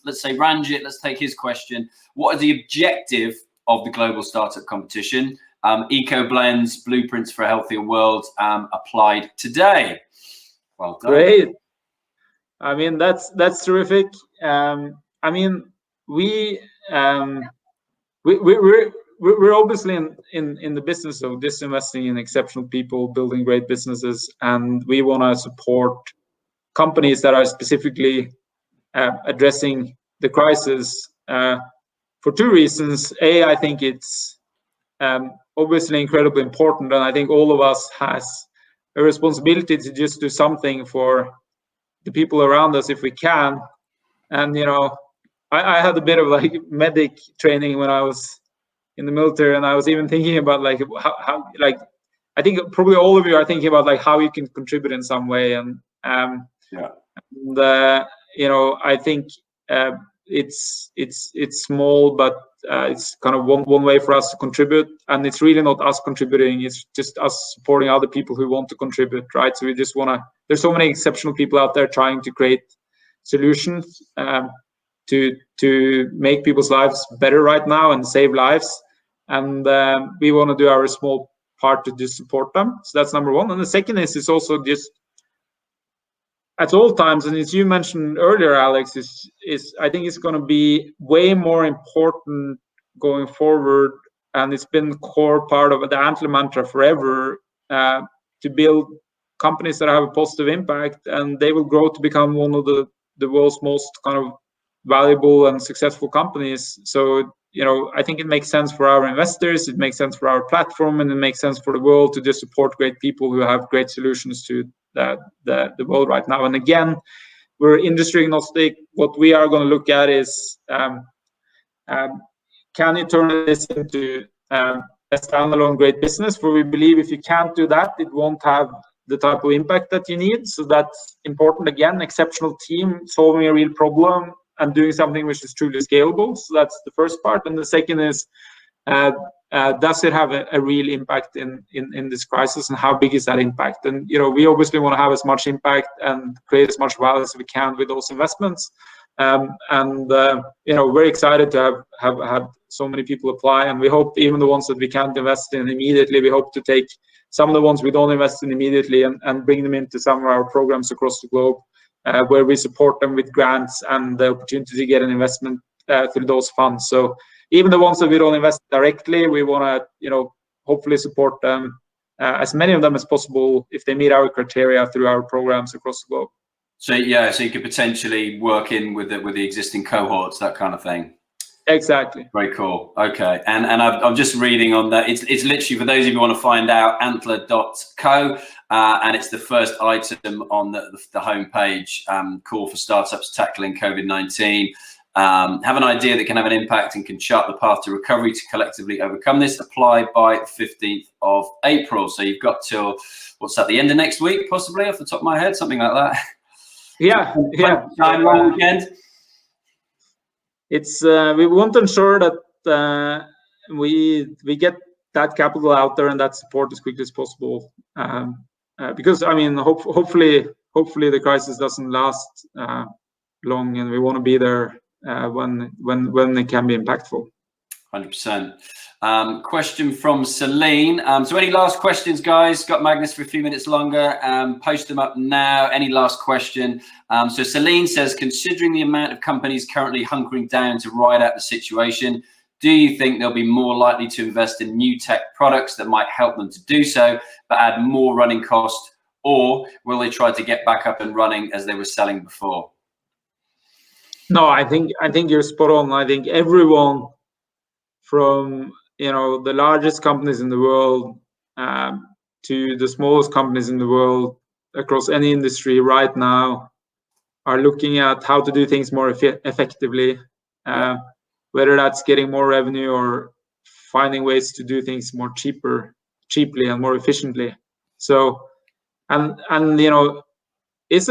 A: let's say Ranjit, let's take his question. What is the objective of the global startup competition? Eco Blends, Blueprints for a Healthier World, applied today. Well done. Great.
B: I mean, that's terrific. I mean, we're obviously in the business of disinvesting in exceptional people, building great businesses, and we want to support companies that are specifically addressing the crisis for 2 reasons. A, I think it's obviously incredibly important, and I think all of us has a responsibility to just do something for the people around us if we can. And I had a bit of like medic training when I was in the military, and I was even thinking about like how like I think probably all of you are thinking about like how you can contribute in some way. And I think it's small, but it's kind of one way for us to contribute, and it's really not us contributing, it's just us supporting other people who want to contribute, right? So we just want to, there's so many exceptional people out there trying to create solutions to make people's lives better right now and save lives, and we want to do our small part to just support them. So that's number one. And the second is it's also just at all times, and as you mentioned earlier, Alex, is I think it's going to be way more important going forward, and it's been core part of the Antler mantra forever, to build companies that have a positive impact, and they will grow to become one of the world's most kind of valuable and successful companies. So I think it makes sense for our investors, it makes sense for our platform, and it makes sense for the world to just support great people who have great solutions to the world right now. And again, we're industry agnostic. What we are going to look at is can you turn this into a standalone great business, where we believe if you can't do that, it won't have the type of impact that you need. So that's important. Again, exceptional team solving a real problem and doing something which is truly scalable. So that's the first part. And the second is does it have a real impact in this crisis, and how big is that impact? And we obviously want to have as much impact and create as much value as we can with those investments. Very excited to have had so many people apply, and we hope even the ones that we can't invest in immediately, we hope to take some of the ones we don't invest in immediately and bring them into some of our programs across the globe, where we support them with grants and the opportunity to get an investment through those funds. So even the ones that we don't invest directly, we want to, hopefully support them, as many of them as possible, if they meet our criteria, through our programs across the globe.
A: So so you could potentially work in with the existing cohorts, that kind of thing.
B: Exactly.
A: Very cool. Okay, and I'm just reading on that. It's literally, for those of you who want to find out, Antler.co, and it's the first item on the homepage. Call for startups tackling COVID-19. Have an idea that can have an impact and can chart the path to recovery to collectively overcome this. Apply by 15th of April. So you've got till, what's that, the end of next week, possibly, off the top of my head, something like that.
B: Yeah.
A: Long weekend.
B: It's we want to ensure that we get that capital out there and that support as quickly as possible, because I mean, hopefully the crisis doesn't last long, and we want to be there when it can be impactful.
A: 100%. Question from Celine. So any last questions, guys? Got Magnus for a few minutes longer. Post them up now. Any last question? So Celine says, considering the amount of companies currently hunkering down to ride out the situation, do you think they'll be more likely to invest in new tech products that might help them to do so, but add more running cost, or will they try to get back up and running as they were selling before?
B: No, I think you're spot on. I think everyone, from the largest companies in the world to the smallest companies in the world across any industry right now, are looking at how to do things more effectively, whether that's getting more revenue or finding ways to do things more cheaply and more efficiently. So, and is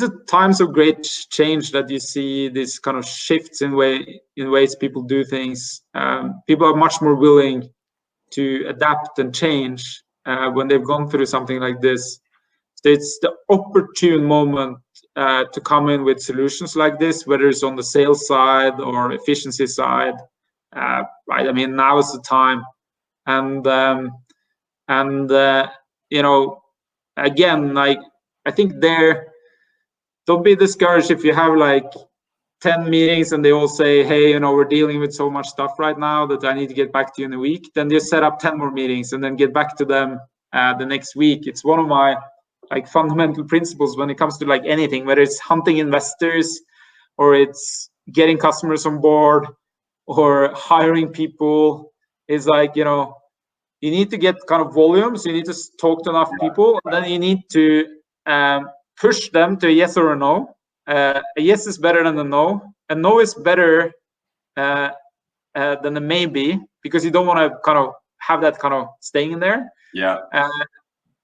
B: it times of great change that you see this kind of shifts in ways people do things? People are much more willing to adapt and change when they've gone through something like this. So it's the opportune moment to come in with solutions like this, whether it's on the sales side or efficiency side. Right? I mean, now is the time, and again, like, I think don't be discouraged if you have like 10 meetings and they all say, hey, we're dealing with so much stuff right now that I need to get back to you in a week. Then just set up 10 more meetings and then get back to them the next week. It's one of my fundamental principles when it comes to anything, whether it's hunting investors or it's getting customers on board or hiring people. Is you need to get kind of volumes. You need to talk to enough people, and then you need to push them to a yes or a no. A yes is better than a no. A no is better than a maybe, because you don't want to kind of have that kind of staying in there.
A: Yeah.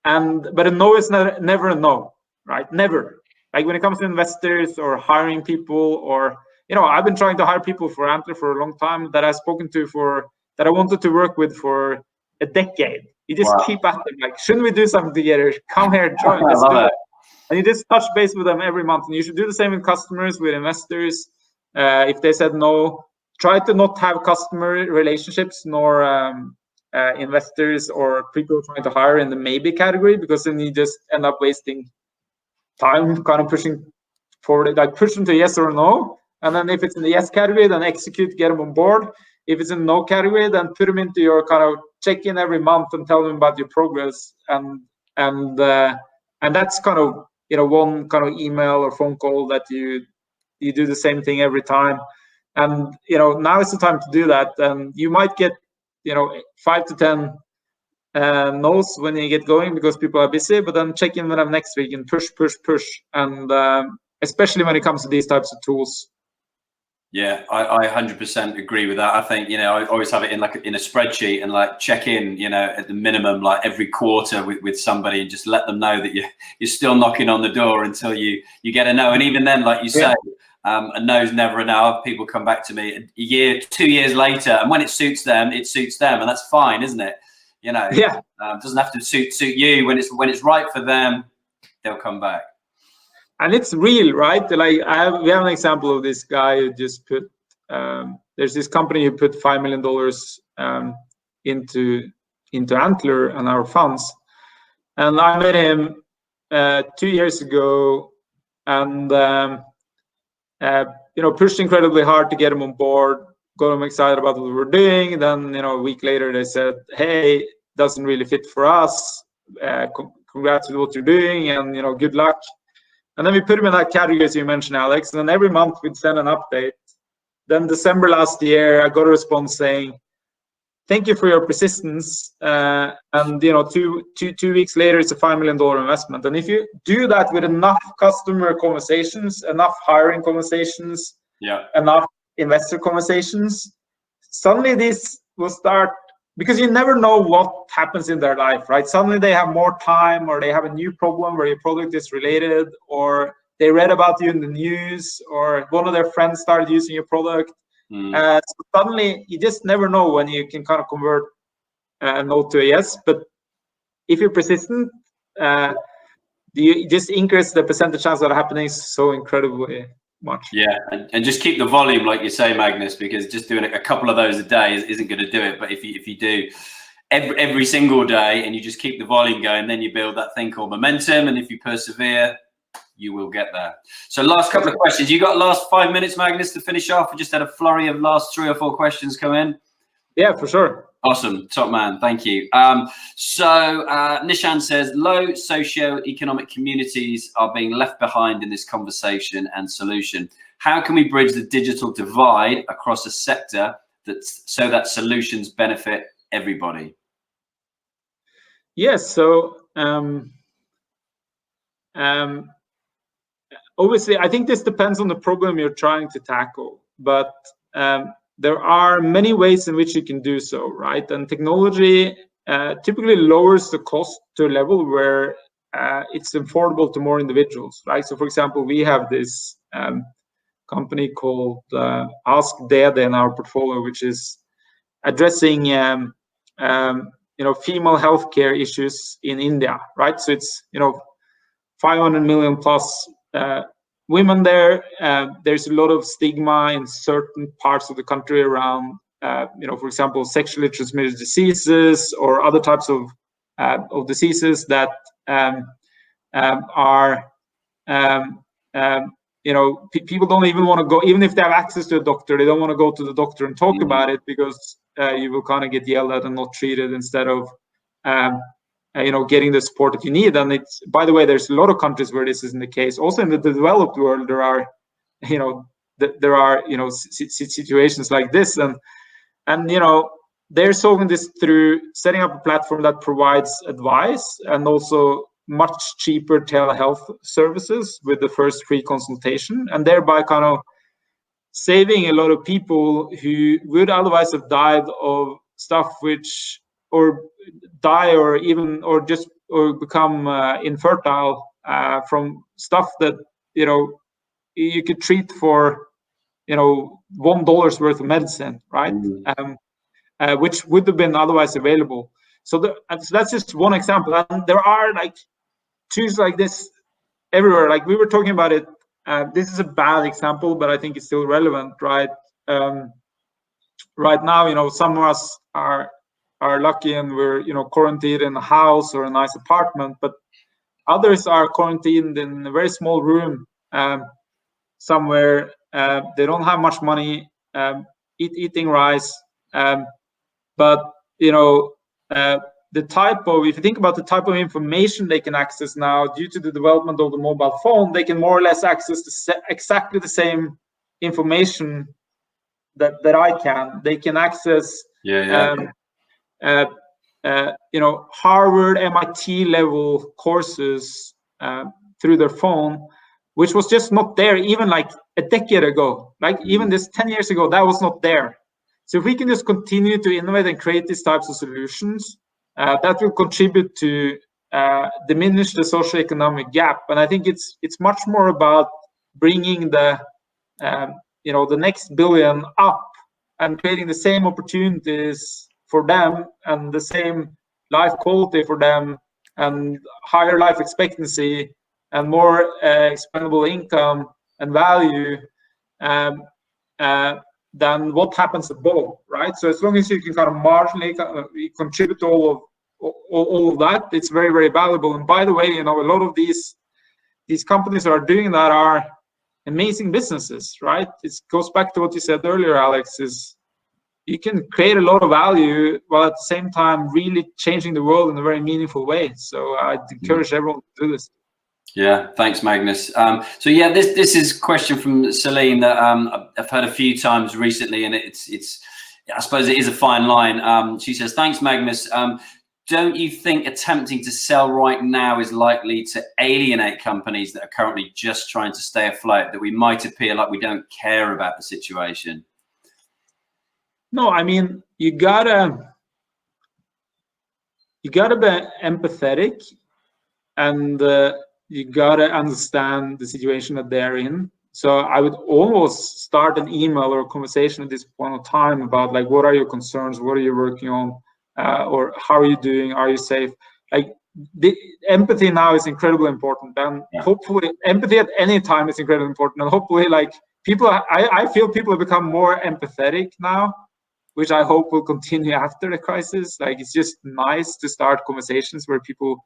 B: But a no is never a no, right? Never. Like when it comes to investors or hiring people, or I've been trying to hire people for Antler for a long time that I've spoken to that I wanted to work with for a decade. You just keep at them, like, shouldn't we do something together? Come here, join. Let's do it. And you just touch base with them every month. And you should do the same with customers, with investors. If they said no, try to not have customer relationships nor investors or people trying to hire in the maybe category, because then you just end up wasting time kind of pushing forward, like push them to yes or no. And then if it's in the yes category, then execute, get them on board. If it's in the no category, then put them into your kind of check-in every month and tell them about your progress. And that's kind of one kind of email or phone call that you do the same thing every time. And now is the time to do that. And you might get 5 to 10 no's when you get going because people are busy, but then check in with them next week and push. And especially when it comes to these types of tools.
A: Yeah, I 100% agree with that. I think, I always have it in a spreadsheet and like check in, at the minimum, like every quarter with somebody, and just let them know that you're still knocking on the door until you get a no. And even then, like you say, a no's never a no. People come back to me a year, 2 years later, and when it suits them, and that's fine, isn't it? It doesn't have to suit you. When it's right for them, they'll come back.
B: And it's real, right? Like we have an example of this guy who just put. There's this company who put $5 million into Antler and our funds, and I met him 2 years ago, and pushed incredibly hard to get him on board, got him excited about what we were doing. Then a week later they said, "Hey, doesn't really fit for us. Congrats with what you're doing, and good luck." And then we put him in that category, as you mentioned, Alex. And then every month we'd send an update. Then December last year, I got a response saying, "Thank you for your persistence." And 2 weeks later, it's a $5 million investment. And if you do that with enough customer conversations, enough hiring conversations, enough investor conversations, suddenly this will start. Because you never know what happens in their life, right? Suddenly they have more time, or they have a new problem where your product is related, or they read about you in the news, or one of their friends started using your product. So suddenly you just never know when you can kind of convert a no to a yes. But if you're persistent, you just increase the percentage chance of that happening so incredibly much.
A: Yeah, and just keep the volume, like you say, Magnus, because just doing a couple of those a day isn't going to do it. But if you do every single day and you just keep the volume going, then you build that thing called momentum. And if you persevere, you will get there. So last couple of questions. You got last 5 minutes, Magnus, to finish off? We just had a flurry of last 3 or 4 questions come in.
B: Yeah, for sure.
A: Awesome. Top man. Thank you. So Nishan says, low socio-economic communities are being left behind in this conversation and solution. How can we bridge the digital divide across a sector so that solutions benefit everybody?
B: Yes. So obviously, I think this depends on the problem you're trying to tackle. But there are many ways in which you can do so, right? And technology typically lowers the cost to a level where it's affordable to more individuals, right? So, for example, we have this company called Ask Dede in our portfolio, which is addressing female healthcare issues in India, right? So it's 500 million plus women there. There's a lot of stigma in certain parts of the country around, for example, sexually transmitted diseases or other types of diseases that people don't even want to go, even if they have access to a doctor, they don't want to go to the doctor and talk about it because you will kind of get yelled at and not treated instead of getting the support that you need. And it's, by the way, there's a lot of countries where this isn't the case. Also in the developed world, there are situations like this, and they're solving this through setting up a platform that provides advice and also much cheaper telehealth services with the first free consultation, and thereby kind of saving a lot of people who would otherwise have died of stuff which, or die, or even, or just, or become infertile from stuff that, you know, you could treat for, you know, $1 worth of medicine, right? Which would have been otherwise available. So that's just one example, and there are like tools like this everywhere. Like we were talking about it. This is a bad example, but I think it's still relevant, right? Right now, you know, some of us are lucky and we're, you know, quarantined in a house or a nice apartment, but others are quarantined in a very small room somewhere. They don't have much money, eating rice, but you know, the type of, if you think about the type of information they can access now due to the development of the mobile phone, they can more or less access exactly the same information that I can. They can access you know, Harvard, MIT level courses through their phone, which was just not there even like a decade ago. Like even this 10 years ago, that was not there. So if we can just continue to innovate and create these types of solutions, that will contribute to diminish the socioeconomic gap. And I think it's much more about bringing the you know, the next billion up and creating the same opportunities for them and the same life quality for them and higher life expectancy and more expendable income and value than what happens above, right? So as long as you can kind of marginally contribute to all of that, it's very, very valuable. And by the way, you know, a lot of these companies that are doing that are amazing businesses, right? It goes back to what you said earlier, Alex, is you can create a lot of value while at the same time really changing the world in a very meaningful way. So I'd encourage everyone to do this.
A: Yeah, thanks, Magnus. So yeah, this is a question from Celine that I've heard a few times recently, and it's I suppose it is a fine line. She says, "Thanks, Magnus. Don't you think attempting to sell right now is likely to alienate companies that are currently just trying to stay afloat? That we might appear like we don't care about the situation?"
B: No, I mean, you gotta be empathetic, and you gotta understand the situation that they're in. So I would almost start an email or a conversation at this point of time about like, what are your concerns? What are you working on? Or how are you doing? Are you safe? Like the empathy now is incredibly important, and hopefully empathy at any time is incredibly important. And hopefully, like people, I feel people have become more empathetic now, which I hope will continue after the crisis. Like it's just nice to start conversations where people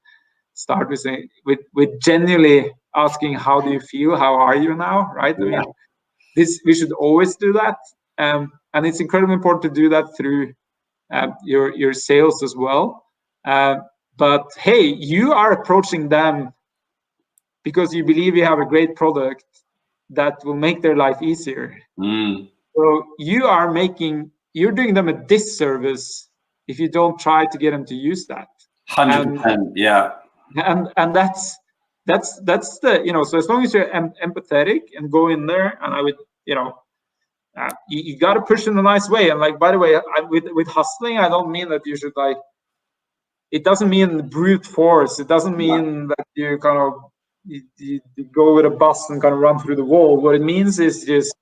B: start with genuinely asking, how do you feel? How are you now? Right? Yeah. I mean, we should always do that. And it's incredibly important to do that through your sales as well. But hey, you are approaching them because you believe you have a great product that will make their life easier. So you're doing them a disservice if you don't try to get them to use that.
A: 100%, yeah.
B: And that's the, you know, so as long as you're empathetic and go in there, and I would, you know, you got to push in a nice way. And like, by the way, with hustling, I don't mean that you should like, it doesn't mean brute force. It doesn't mean that you kind of you go with a bus and kind of run through the wall. What it means is just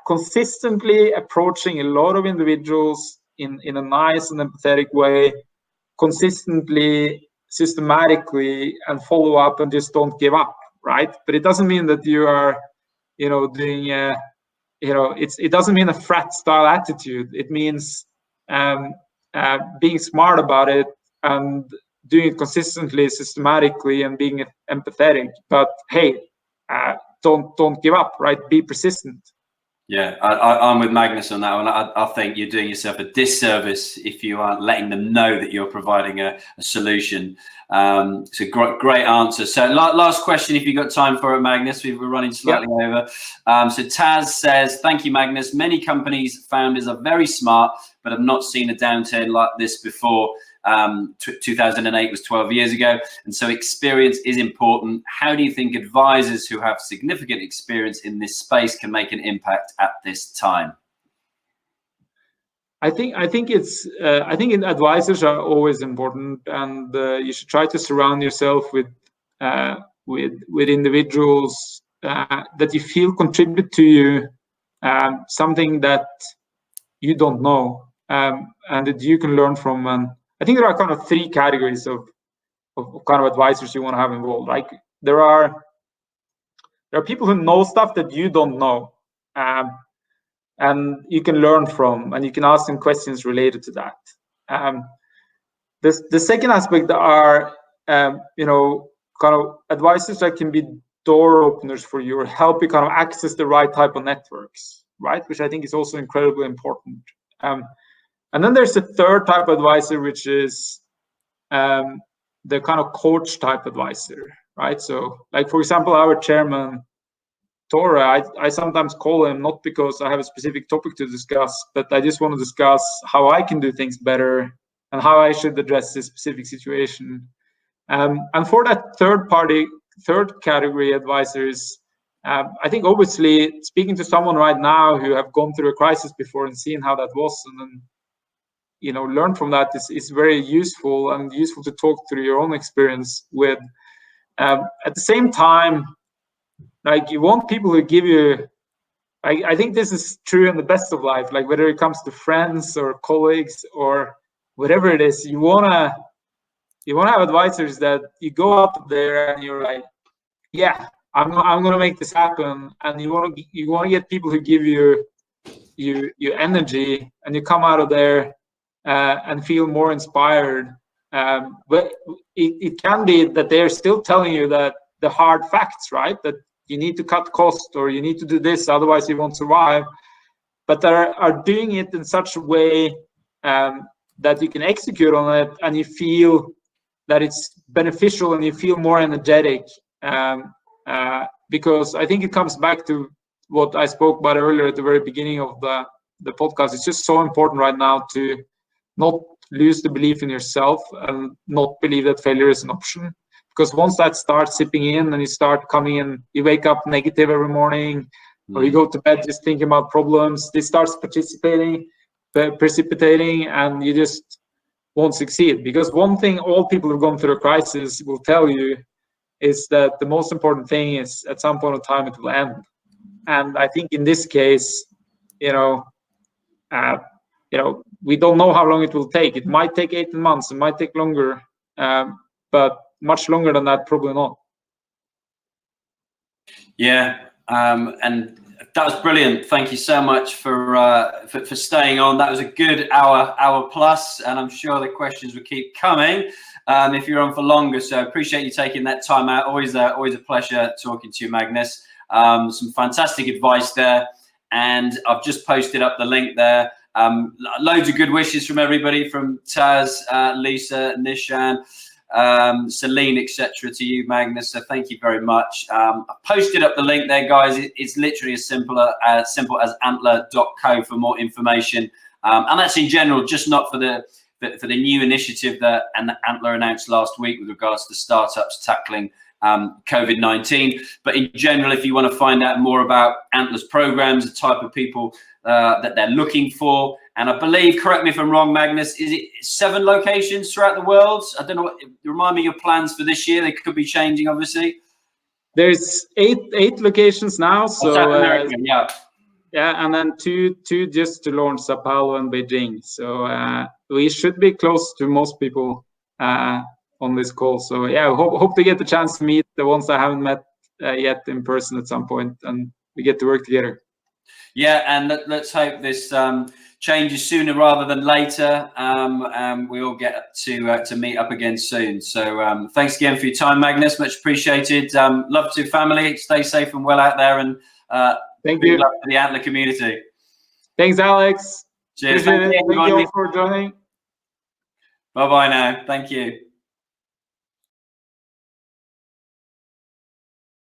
B: consistently approaching a lot of individuals in a nice and empathetic way, consistently, systematically, and follow up, and just don't give up, right? But it doesn't mean that you are, you know, doing you know, it doesn't mean a frat style attitude. It means being smart about it and doing it consistently, systematically, and being empathetic. But hey, don't give up, right? Be persistent.
A: Yeah, I'm with Magnus on that one. I think you're doing yourself a disservice if you aren't letting them know that you're providing a solution. It's a great answer. So last question, if you've got time for it, Magnus. We're running slightly over. So Taz says, thank you, Magnus. Many companies' founders are very smart, but have not seen a downturn like this before. 2008 was 12 years ago, and so experience is important. How do you think advisors who have significant experience in this space can make an impact at this time?
B: I think advisors are always important, and you should try to surround yourself with individuals that you feel contribute to you something that you don't know, and that you can learn from. And I think there are kind of three categories of kind of advisors you want to have involved. Like there are people who know stuff that you don't know, and you can learn from, and you can ask them questions related to that. The second aspect are kind of advisors that can be door openers for you or help you kind of access the right type of networks, right? Which I think is also incredibly important. And then there's a third type of advisor, which is the kind of coach type advisor, right? So like, for example, our chairman, Tore, I sometimes call him not because I have a specific topic to discuss, but I just want to discuss how I can do things better and how I should address this specific situation. And for that third category advisors, I think obviously speaking to someone right now who have gone through a crisis before and seen how that was, and then learn from that is very useful, and useful to talk through your own experience with. At the same time, like you want people who give you, I think this is true in the best of life, like whether it comes to friends or colleagues or whatever it is, you wanna have advisors that you go up there and you're like, yeah, I'm gonna make this happen, and you want to get people who give you energy, and you come out of there and feel more inspired. But it can be that they're still telling you that the hard facts, right? That you need to cut costs or you need to do this, otherwise you won't survive. But they are doing it in such a way that you can execute on it, and you feel that it's beneficial, and you feel more energetic. Because I think it comes back to what I spoke about earlier at the very beginning of the podcast. It's just so important right now to not lose the belief in yourself and not believe that failure is an option. Because once that starts sipping in and you start coming in, you wake up negative every morning, or you go to bed just thinking about problems, this starts precipitating, and you just won't succeed. Because one thing all people who've gone through a crisis will tell you is that the most important thing is at some point in time it will end. And I think in this case, we don't know how long it will take. It might take 18 months, it might take longer, but much longer than that, probably not.
A: Yeah, and that was brilliant. Thank you so much for staying on. That was a good hour plus, and I'm sure the questions will keep coming if you're on for longer. So appreciate you taking that time out. Always a pleasure talking to you, Magnus. Some fantastic advice there, and I've just posted up the link there. Loads of good wishes from everybody, from Taz, Lisa, Nishan, Celine, etc. to you, Magnus. So thank you very much. I posted up the link there, guys. It's literally as simple as Antler.co for more information, and that's in general, just not for the new initiative that Antler announced last week with regards to startups tackling COVID-19. But in general, if you want to find out more about Antler's programs, the type of people that they're looking for, and I believe, correct me if I'm wrong, Magnus, is it 7 locations throughout the world? I don't know. Remind me your plans for this year. They could be changing, obviously.
B: There's eight locations now. So
A: South America, yeah.
B: Yeah, and then two just to launch Sao Paulo and Beijing. So we should be close to most people on this call. So yeah, hope to get the chance to meet the ones I haven't met yet in person at some point, and we get to work together. Yeah,
A: and let's hope this changes sooner rather than later. We all get to meet up again soon. So thanks again for your time, Magnus. Much appreciated. Love to family. Stay safe and well out there, and
B: Thank
A: Good
B: you.
A: luck to the Antler community.
B: Thanks, Alex.
A: Cheers.
B: Appreciate it. Thank you all
A: everyone.
B: for joining.
A: Bye-bye now. Thank you.